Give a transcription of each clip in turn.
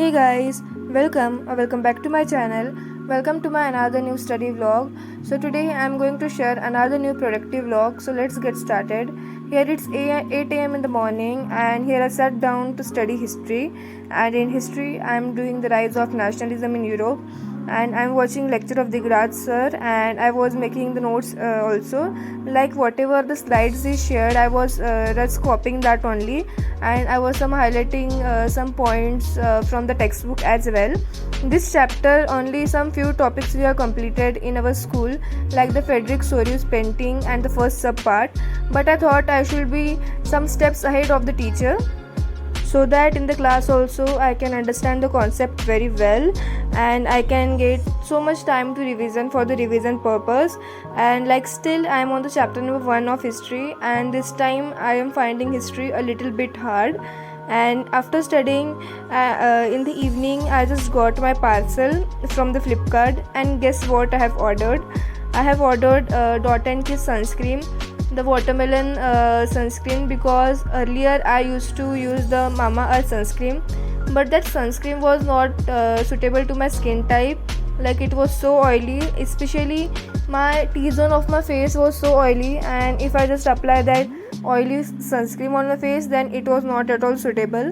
Hey guys, welcome back to my channel. Welcome to my another new study vlog. So today I am going to share another new productive vlog. So let's get started. Here it's 8 a.m. in the morning and here I sat down to study history. And in history I am doing the rise of nationalism in Europe, and I'm watching lecture of the Grad sir, and I was making the notes also, like whatever the slides he shared I was just copying that only, and I was some highlighting some points from the textbook as well. This chapter only some few topics we have completed in our school, like the Frederick Sorius painting and the first sub part, but I thought I should be some steps ahead of the teacher, so that in the class also I can understand the concept very well and I can get so much time to revision for the revision purpose. And like still I am on the chapter number 1 of history, and this time I am finding history a little bit hard. And after studying in the evening, I just got my parcel from the Flipkart, and guess what I have ordered Dot and Kiss sunscreen, the watermelon sunscreen, because earlier I used to use the Mama Earth sunscreen, but that sunscreen was not suitable to my skin type. Like it was so oily, especially my T-zone of my face was so oily, and if I just apply that oily sunscreen on my face, then it was not at all suitable.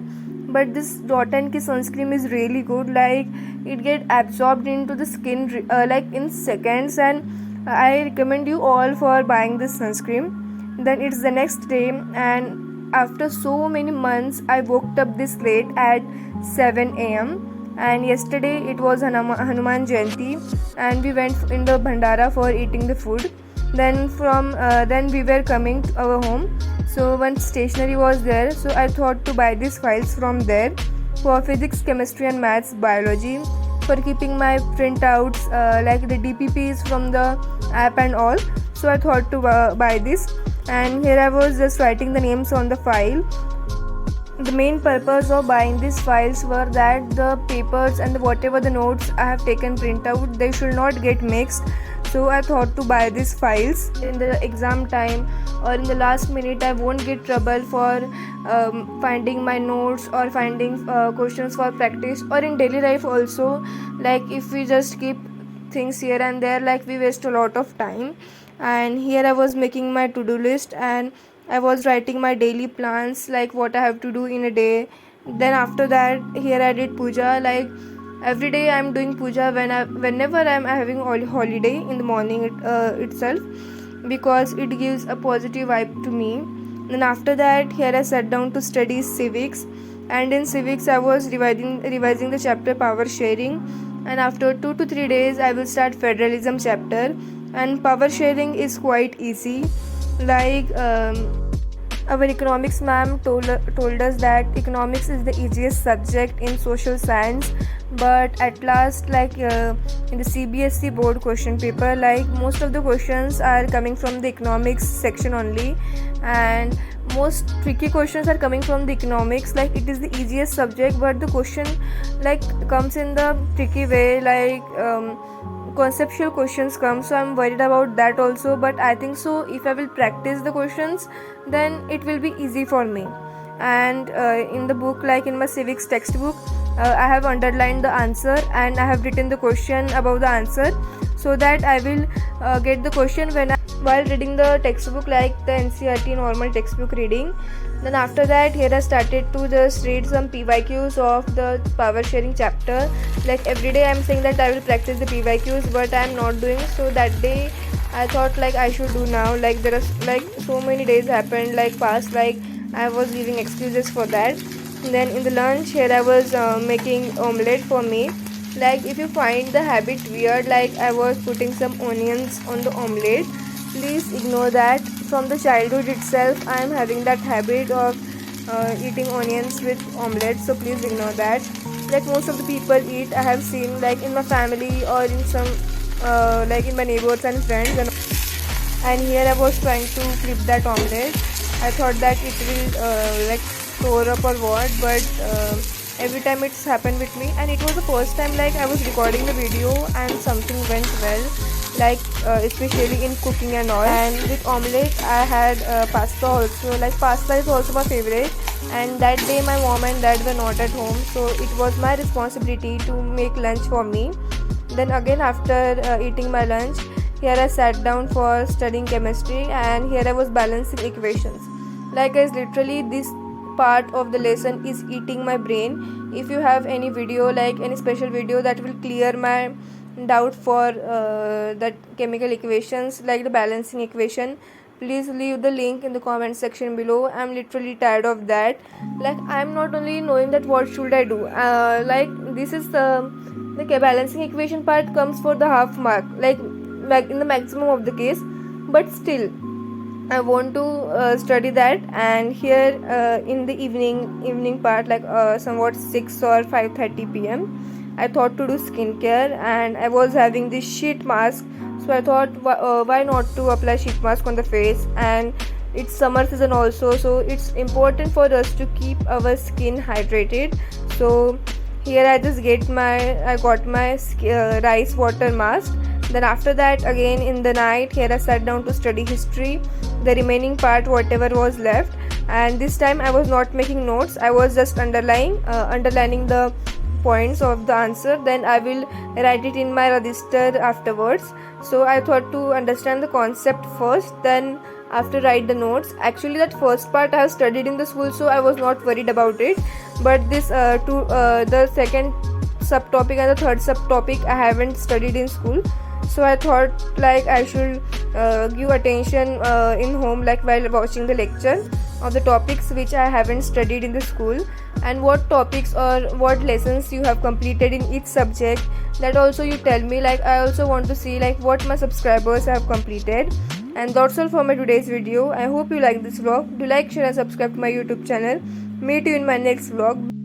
But this Dot and Kiss sunscreen is really good, like it get absorbed into the skin like in seconds, and I recommend you all for buying this sunscreen. Then it's the next day, and after so many months I woke up this late at 7 a.m. and yesterday it was Hanuman Jayanti, and we went in the Bhandara for eating the food. Then we were coming to our home, so one stationery was there, so I thought to buy these files from there for physics, chemistry and maths, biology, for keeping my printouts like the DPPs from the app and all. So I thought to buy this, and here I was just writing the names on the file. The main purpose of buying these files were that the papers and whatever the notes I have taken printout, they should not get mixed. So I thought to buy these files. In the exam time or in the last minute, I won't get trouble for finding my notes or finding questions for practice, or in daily life also. Like if we just keep things here and there, like we waste a lot of time. And here I was making my to-do list, and I was writing my daily plans, like what I have to do in a day. Then after that, here I did puja. Like every day I'm doing puja whenever I'm having holiday in the morning itself, because it gives a positive vibe to me. Then after that, here I sat down to study civics, and in civics I was revising the chapter power sharing. And after 2 to 3 days I will start federalism chapter, and power sharing is quite easy. Like our economics ma'am told us that economics is the easiest subject in social science, but at last, like in the CBSE board question paper, like most of the questions are coming from the economics section only, and most tricky questions are coming from the economics. Like it is the easiest subject, but the question like comes in the tricky way, like conceptual questions come, so I'm worried about that also. But I think so if I will practice the questions, then it will be easy for me. And in the book, like in my civics textbook, I have underlined the answer and I have written the question above the answer, so that I will get the question while reading the textbook, like the NCERT normal textbook reading. Then after that, here I started to just read some PYQs of the power sharing chapter. Like every day I'm saying that I will practice the PYQs, but I'm not doing. So that day I thought like I should do now. Like there are like so many days happened like past, like I was giving excuses for that. Then in the lunch, here I was making omelette for me. Like if you find the habit weird, like I was putting some onions on the omelette, please ignore that. From the childhood itself I am having that habit of eating onions with omelette, so please ignore that. Like most of the people eat, I have seen, like in my family or in some like in my neighbors and friends. And here I was trying to flip that omelette. I thought that it will like store up or what, but every time it's happened with me. And it was the first time like I was recording the video and something went well. like especially in cooking and all. And with omelette I had pasta also, like pasta is also my favorite. And that day my mom and dad were not at home, so it was my responsibility to make lunch for me. Then again after eating my lunch, here I sat down for studying chemistry, and here I was balancing equations. Like guys, literally this part of the lesson is eating my brain. If you have any video, like any special video that will clear my doubt for that chemical equations, like the balancing equation, please leave the link in the comment section below. I'm literally tired of that. Like I'm not only knowing that what should I do, like this is the balancing equation part comes for the half mark, like in the maximum of the case, but still I want to study that. And here in the evening part, like somewhat 6 or 5:30 p.m., I thought to do skincare, and I was having this sheet mask. So I thought, why not to apply sheet mask on the face? And it's summer season also, so it's important for us to keep our skin hydrated. So here I got my rice water mask. Then after that, again in the night, here I sat down to study history, the remaining part whatever was left. And this time I was not making notes, I was just underlining the points of the answer. Then I will write it in my register afterwards. So I thought to understand the concept first, then after write the notes. Actually that first part I have studied in the school, so I was not worried about it. But this the second subtopic and the third subtopic I haven't studied in school. So I thought like I should give attention in home, like while watching the lecture of the topics which I haven't studied in the school, and what topics or what lessons you have completed in each subject, that also you tell me. Like I also want to see like what my subscribers have completed. And that's all for my today's video. I hope you like this vlog. Do like, share and subscribe to my YouTube channel. Meet you in my next vlog.